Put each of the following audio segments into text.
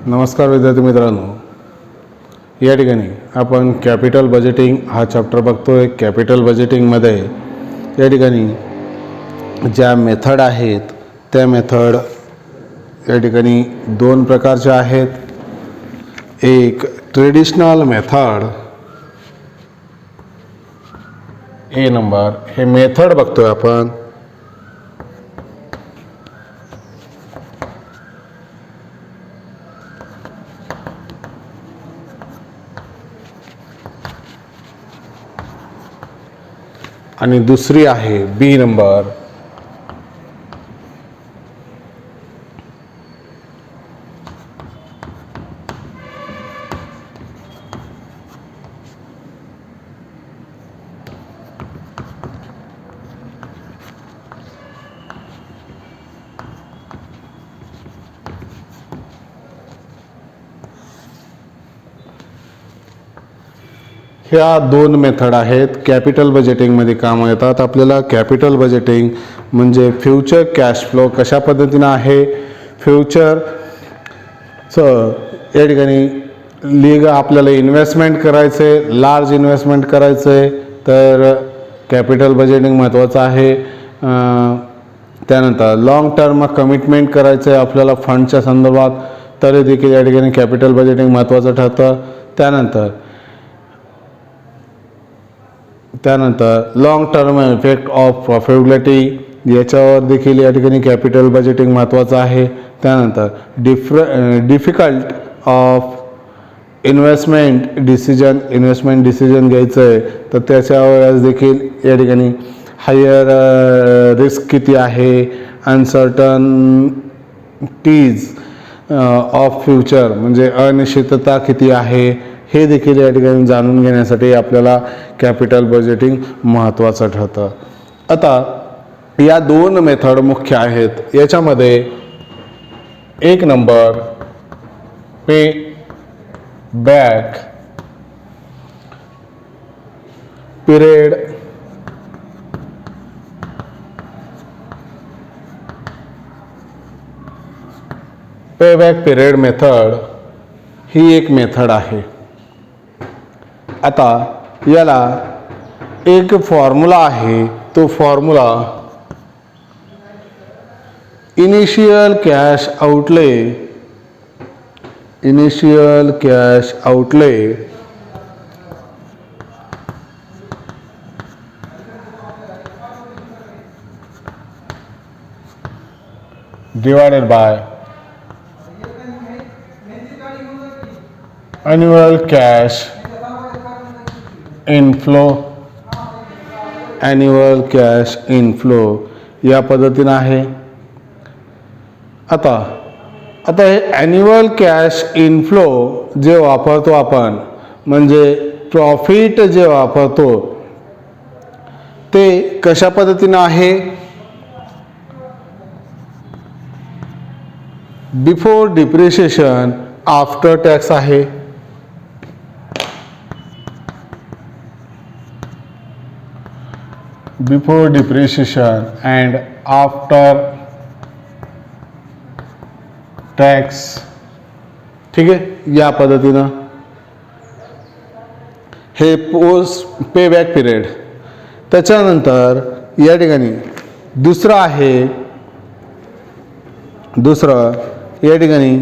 नमस्कार विद्यार्थी मित्रांनो, या ठिकाणी आपण कॅपिटल बजेटिंग हा चॅप्टर बघतोय. कॅपिटल बजेटिंगमध्ये या ठिकाणी ज्या मेथड आहेत त्या मेथड या ठिकाणी दोन प्रकारच्या आहेत. एक ट्रेडिशनल मेथड, ए नंबर हे मेथड बघतोय आपण. आणि दुसरी आहे बी नंबर. ह्या दोन मेथड आहेत, कॅपिटल बजेटिंगमध्ये काम येतात. आपल्याला कॅपिटल बजेटिंग म्हणजे फ्युचर कॅश फ्लो कशा पद्धतीनं आहे, फ्युचरचं या ठिकाणी आपल्याला इन्व्हेस्टमेंट करायचं आहे, लार्ज इन्व्हेस्टमेंट करायचं आहे तर कॅपिटल बजेटिंग महत्त्वाचं आहे. त्यानंतर लॉंग टर्म कमिटमेंट करायचं आहे आपल्याला फंडच्या संदर्भात, तरी देखील या ठिकाणी कॅपिटल बजेटिंग महत्त्वाचं ठरतं. त्यानंतर long term effect of profitability याच्यावर देखील या ठिकाणी कॅपिटल बजेटिंग महत्त्वाचं आहे. त्यानंतर डिफिकल्ट ऑफ इन्व्हेस्टमेंट डिसिजन घ्यायचं आहे तर त्याच्यावर देखील या ठिकाणी हायर रिस्क किती आहे, अनसर्टनिटीज ऑफ फ्युचर म्हणजे अनिश्चितता किती आहे, हे देखील या ठिकाणी जाणून घेण्यासाठी आपल्याला कॅपिटल बजेटिंग महत्त्वाचं ठरतं. आता या दोन मेथड मुख्य आहेत. याच्यामध्ये एक नंबर पे बॅक पिरियड मेथड ही एक मेथड आहे. आता याला एक फॉर्म्युला आहे, तो formula initial cash outlay divided by annual cash inflow या पद्धतीनं आहे. आता हे ॲन्युअल कॅश इनफ्लो जे वापरतो आपण, म्हणजे प्रॉफिट जे वापरतो ते कशा पद्धतीनं आहे, बिफोर डिप्रिशिएशन आफ्टर टॅक्स आहे. Before depreciation and after tax. ठीक आहे, या पद्धतीनं हे पोस्ट पे बॅक पिरियड. त्याच्यानंतर या ठिकाणी दुसरं या ठिकाणी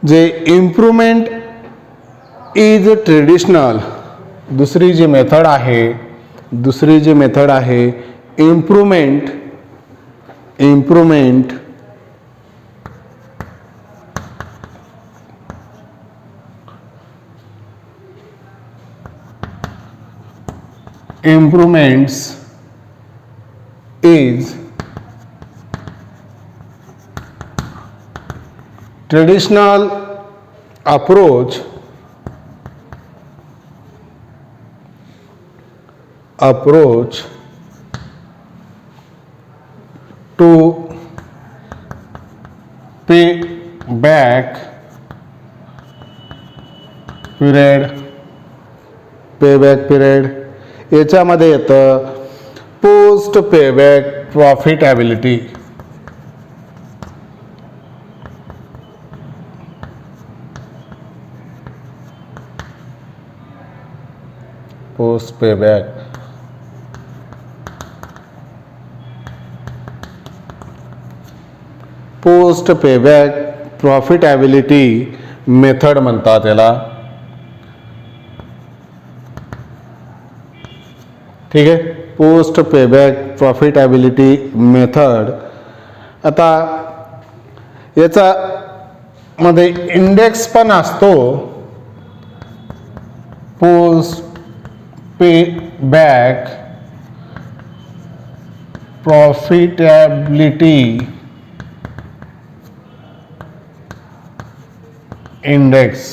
जे इम्प्रूव्हमेंट इज ट्रेडिशनल. दुसरी जी मेथड आहे improvement improvements is traditional approach to pay back period. याच्यामध्ये येतं post payback profitability. Post payback post payback profitability method म्हणतात याला. ठीक आहे, पोस्ट पेबॅक प्रॉफिटॅबिलिटी मेथड. आता याचा मध्ये इंडेक्स पण असतो. पोस्ट पेबॅक प्रॉफिटॅबिलिटी इंडेक्स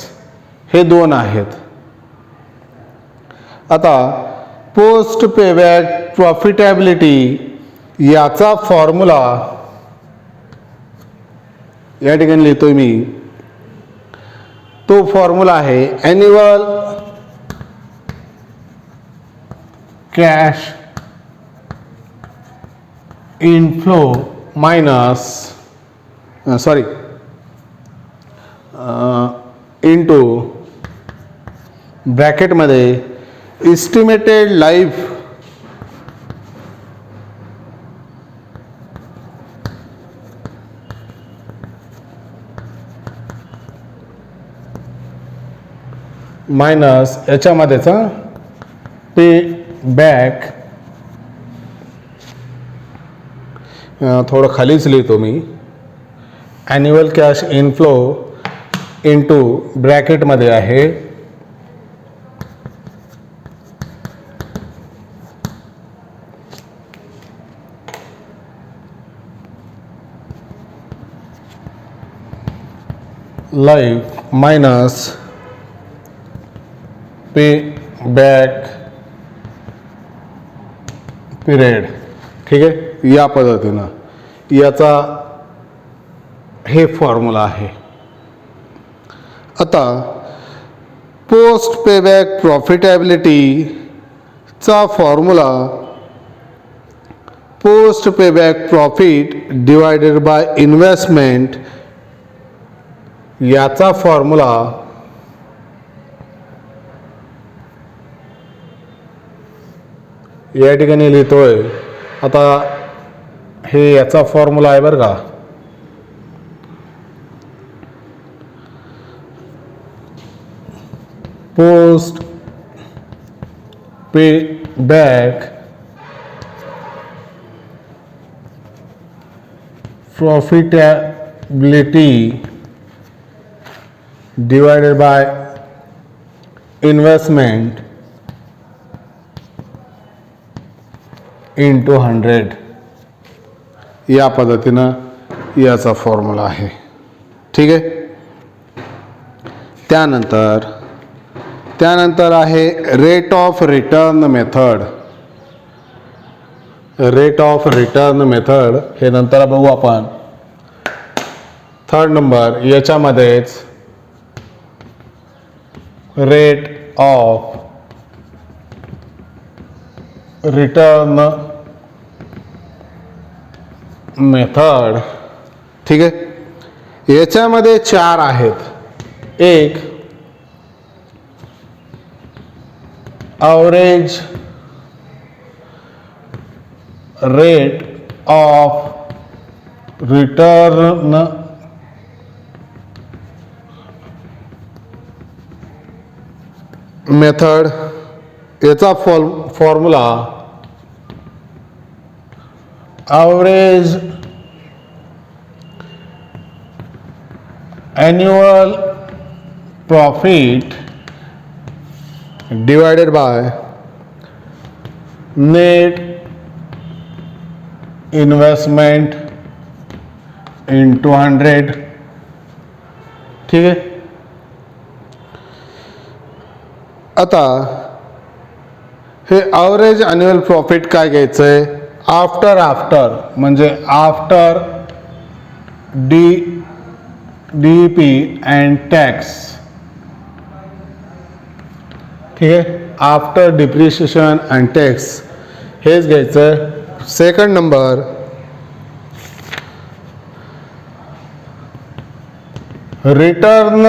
हे दोन आहेत. आता पोस्ट पेबॅक प्रॉफिटॅबिलिटी याचा फॉर्म्युला या ठिकाणी लिहितोय मी. तो फॉर्म्युला आहे annual cash inflow minus into ब्रॅकेटमध्ये इस्टिमेटेड लाईफ मायनस याच्यामध्येचा पे बॅक. थोडं खालीच लिहितो मी. ॲन्युअल कॅश इनफ्लो इंटू ब्रॅकेटमध्ये आहे life minus payback period. ठीक आहे, या पद्धतीनं याचा हे फॉर्म्युला आहे. आता पोस्ट पेबॅक प्रॉफिटॅबिलिटीचा formula post payback profit divided by investment याचा फॉर्म्युला या ठिकाणी लिहितोय. आता हे याचा फॉर्म्युला आहे बरं का. Post pay back profitability divided by investment into 100 या पद्धतीनं याचा फॉर्म्युला आहे. ठीक आहे, त्यानंतर आहे rate of return method. Rate of return method हे नंतर बघू आपण. 3rd नंबर याच्यामध्येच रेट ऑफ रिटर्न मेथड. ठीक आहे, याच्यामध्ये 4 आहेत. एक average rate of return method. याचा formula average annual profit divided by net investment into 100. ठीक आहे, आता हे ॲव्हरेज ॲन्युअल प्रॉफिट काय घ्यायचं आहे. आफ्टर म्हणजे आफ्टर DEP अँड टॅक्स. ठीक आहे, आफ्टर डिप्रिशिएशन अँड टॅक्स हेच घ्यायचं. 2nd number return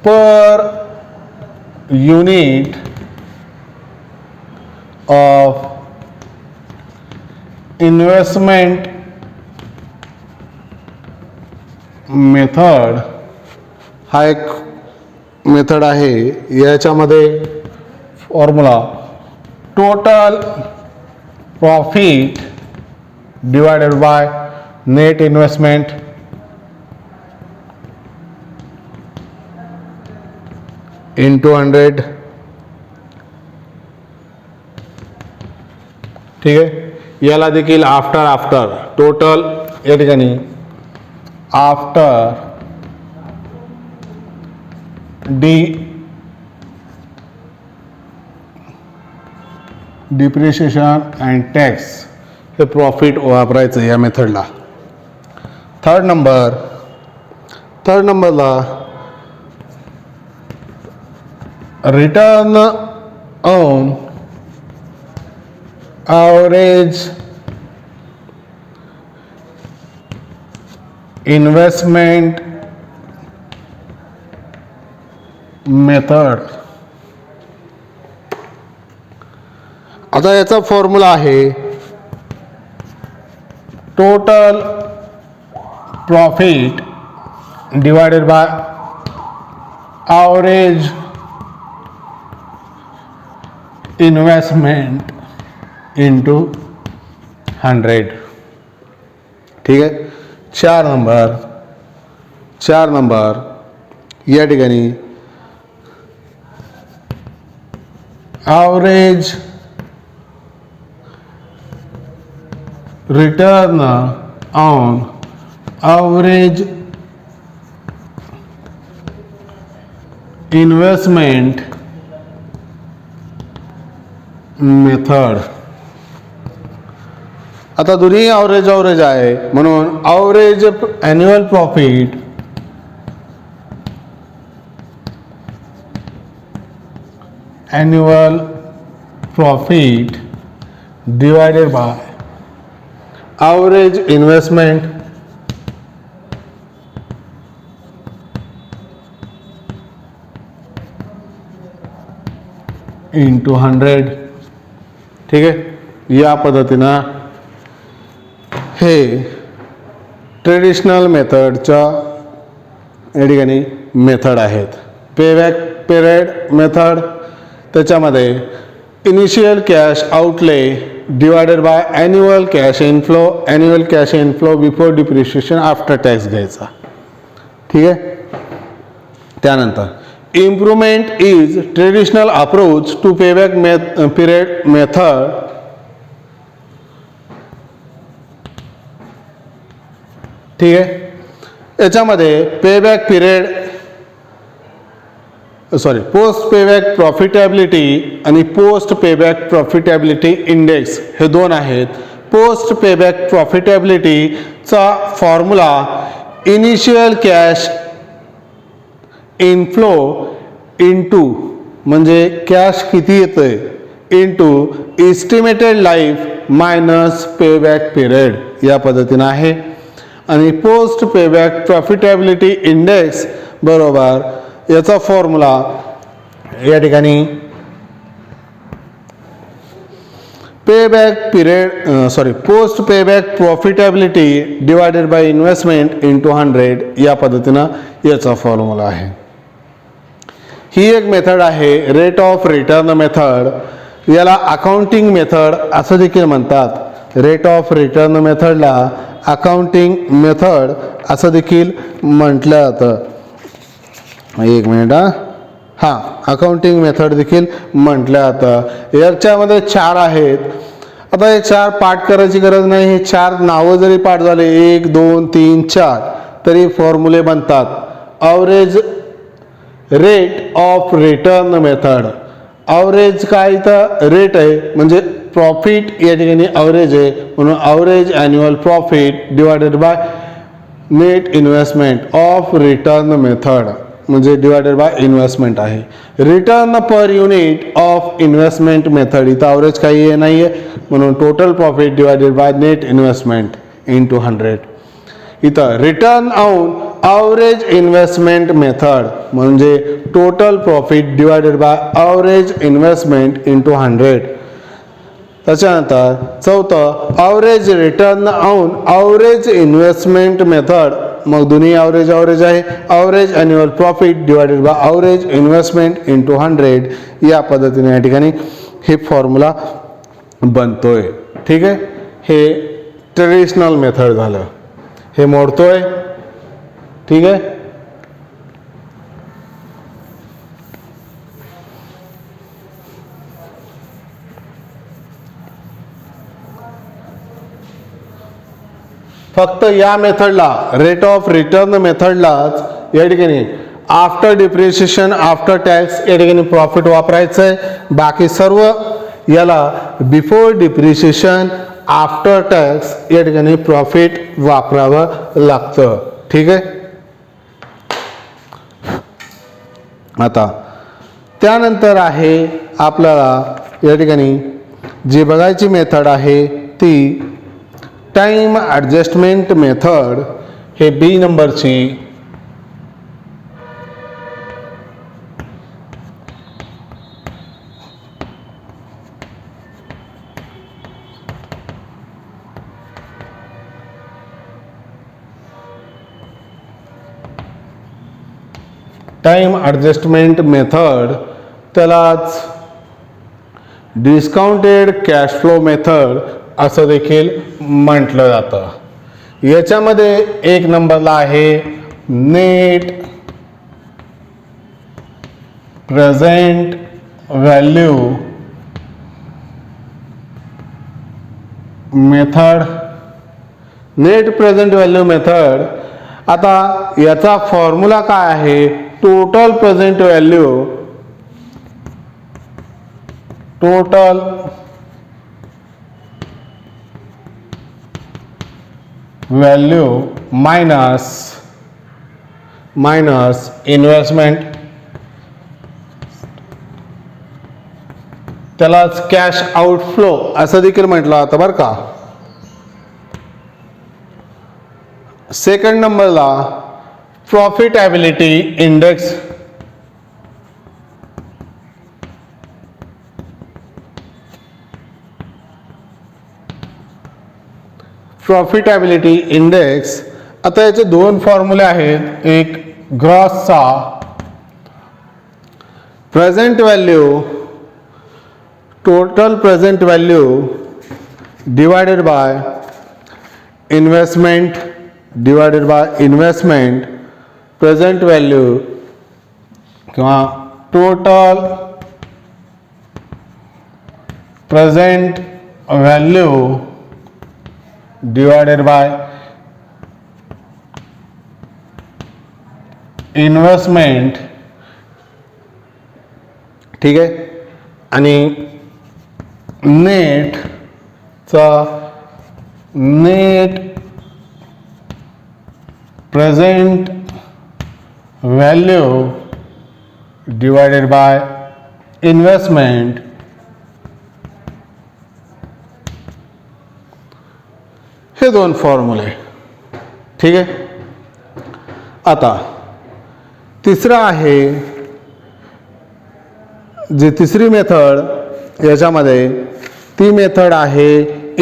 per unit of investment method हा एक मेथड आहे. याच्यामध्ये formula total profit divided by net investment into 100. ठीक आहे. याला देखील आफ्टर टोटल या ठिकाणी आफ्टर डिप्रिशिएशन अँड टॅक्स हे प्रॉफिट वापरायचं या मेथडला. थर्ड नंबरला return on average investment method. आता याचा फॉर्म्युला आहे total profit divided by average investment into 100. ठीक आहे. 4 नंबर या ठिकाणी average return on average investment method. आता दोन्ही ॲव्हरेज आहे म्हणून average annual profit divided by average investment into 100. ठीक आहे. या पद्धतीनं हे ट्रेडिशनल मेथडच्या या ठिकाणी मेथड आहेत. पेबॅक पिरियड मेथड त्याच्यामध्ये initial cash outlay divided by annual cash inflow before depreciation after tax घ्यायचा. ठीक आहे. त्यानंतर improvement is traditional approach to payback period method. ठीक आहे. याच्यामध्ये पोस्ट पेबॅक प्रॉफिटेबिलिटी आणि पोस्ट पेबॅक प्रॉफिटेबिलिटी इंडेक्स हे दोन आहेत. पोस्ट पेबॅक प्रॉफिटेबिलिटीचा formula initial cash inflow into म्हणजे कॅश किती येतंय into estimated life minus payback period या पद्धतीनं आहे. आणि पोस्ट पेबॅक प्रॉफिटेबिलिटी इंडेक्स बरोबर याचा फॉर्म्युला या ठिकाणी post payback profitability divided by investment into 100 या पद्धतीनं याचा फॉर्म्युला आहे. ही एक मेथड आहे रेट ऑफ रिटर्न मेथड. याला अकाउंटिंग मेथड असं देखील म्हणतात. Rate of return मेथडला accounting method असं देखील म्हटलं जातं. एक मिनिट अकाउंटिंग मेथड देखील म्हटलं जातं. याच्यामध्ये 4 आहेत. आता हे 4 पाठ करायची गरज नाही. हे 4 नावं जरी पाठ झाले 1 2 3 4 तरी फॉर्म्युले बनतात. Average rate of return method. Average काय तर रेट आहे म्हणजे प्रॉफिट या ठिकाणी ॲव्हरेज आहे म्हणून average annual profit divided by net investment of return method म्हणजे डिवायडेड बाय इन्व्हेस्टमेंट आहे. Return per unit of investment method इथं ॲव्हरेज काही नाही आहे म्हणून total profit divided by net investment into 100. इथं return on average investment method म्हणजे total profit divided by average investment into 100. त्याच्यानंतर चौथं average return on average investment method. मग दोन्ही ॲव्हरेज आहे. Average annual profit divided by average investment into 100 या पद्धतीने या ठिकाणी हे फॉर्म्युला बनतोय. ठीक आहे. हे ट्रेडिशनल मेथड झालं. हे मोडतोय. ठीक आहे. फक्त या मेथडला रेट ऑफ रिटर्न मेथडलाच या ठिकाणी आफ्टर डिप्रिशिएशन आफ्टर टॅक्स या ठिकाणी प्रॉफिट वापरायचं आहे. बाकी सर्व याला बिफोर डिप्रिशिएशन आफ्टर टॅक्स या ठिकाणी प्रॉफिट वापरावं लागतं. ठीक आहे. आता त्यानंतर आहे आपल्याला या ठिकाणी जी बघायची मेथड आहे ती टाइम ॲडजस्टमेंट मेथड. हे बी नंबरची टाइम ॲडजस्टमेंट मेथड, त्यालाच डिस्काउंटेड कॅश फ्लो मेथड असं देखील म्हटलं जातं. याच्यामध्ये एक नंबरला आहे net present value method. Net present value method. आता याचा फॉर्म्युला काय आहे? Total present value, total value minus investment, त्यालाच कॅश आउटफ्लो असं देखील म्हटलं जातं बरं का. सेकंड नंबरला प्रॉफिटेबिलिटी इंडेक्स. Profitability index. आता याचे दोन फॉर्म्युले आहेत. एक ग्रॉसचा present value, total present value divided by investment present value किंवा total present value divided by investment. ठीक आहे. आणि net present value divided by investment. हे दोन फॉर्म्युले. ठीक आहे. आता तिसरं आहे, जी तिसरी मेथड याच्यामध्ये ती मेथड आहे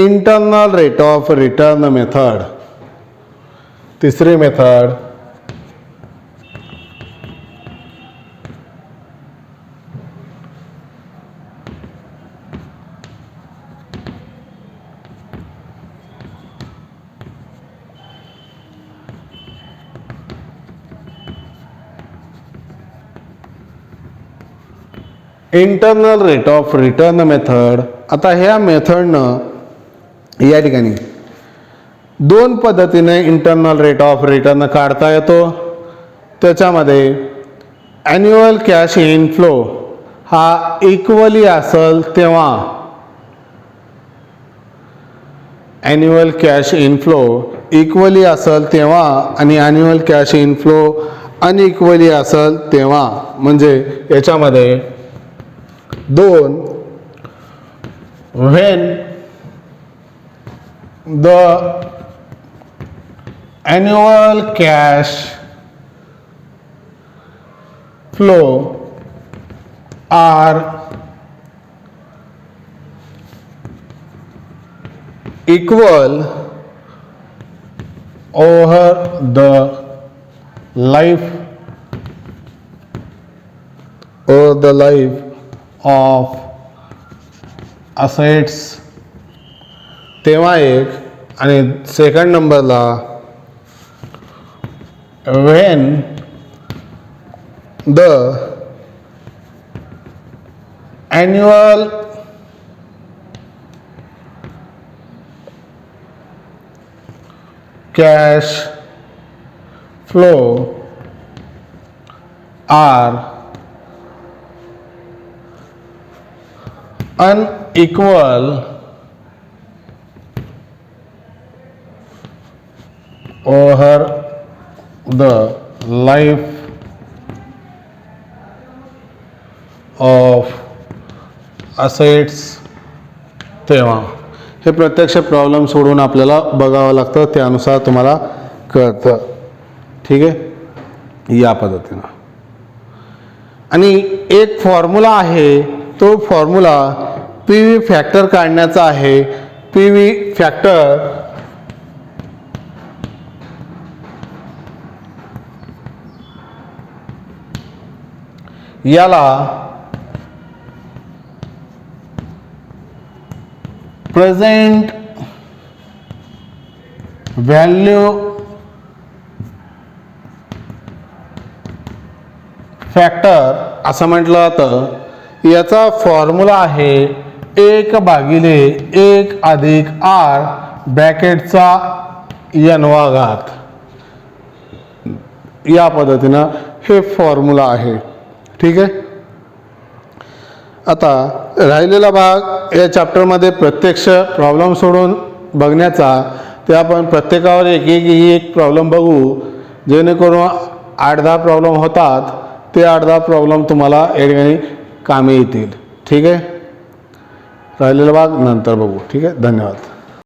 internal rate of return method. तिसरी method internal rate of return method. आता ह्या मेथडनं या ठिकाणी दोन पद्धतीने इंटरनल रेट ऑफ रिटर्न काढता येतो. त्याच्यामध्ये ॲन्युअल कॅश इनफ्लो हा इक्वली असेल तेव्हा, ॲन्युअल कॅश इनफ्लो इक्वली असेल तेव्हा आणि ॲन्युअल कॅश इनफ्लो अनइक्वली असेल तेव्हा. म्हणजे याच्यामध्ये दोन, when the annual cash flow are equal over the life of assets तेव्हा एक, आणि सेकंड नंबरला when the annual cash flow are unequal over the life of assets तेव्हा. हे प्रत्यक्ष प्रॉब्लेम सोडून आपल्याला बघावं लागतं, त्यानुसार तुम्हाला कळतं. ठीक आहे, या पद्धतीनं. आणि एक फॉर्म्युला आहे, तो फॉर्म्युला पी व्ही फॅक्टर काढण्याचा आहे. पी व्ही फॅक्टर याला प्रेझेंट व्हॅल्यू फॅक्टर असं म्हटलं जातं. याचा फॉर्म्युला आहे 1/1 अधिक r ब्रॅकेटचा n-वा घात. या पद्धतीनं हे फॉर्म्युला आहे. ठीक आहे. आता राहिलेला भाग या चॅप्टरमध्ये प्रत्यक्ष प्रॉब्लेम सोडून बघण्याचा, ते आपण प्रत्येकावर एक प्रॉब्लेम बघू, जेणेकरून 8-10 प्रॉब्लेम होतात. ते 8-10 प्रॉब्लेम तुम्हाला या ठिकाणी कामी येतील. ठीक आहे. राहिलेला भाग नंतर बघू. ठीक आहे. धन्यवाद.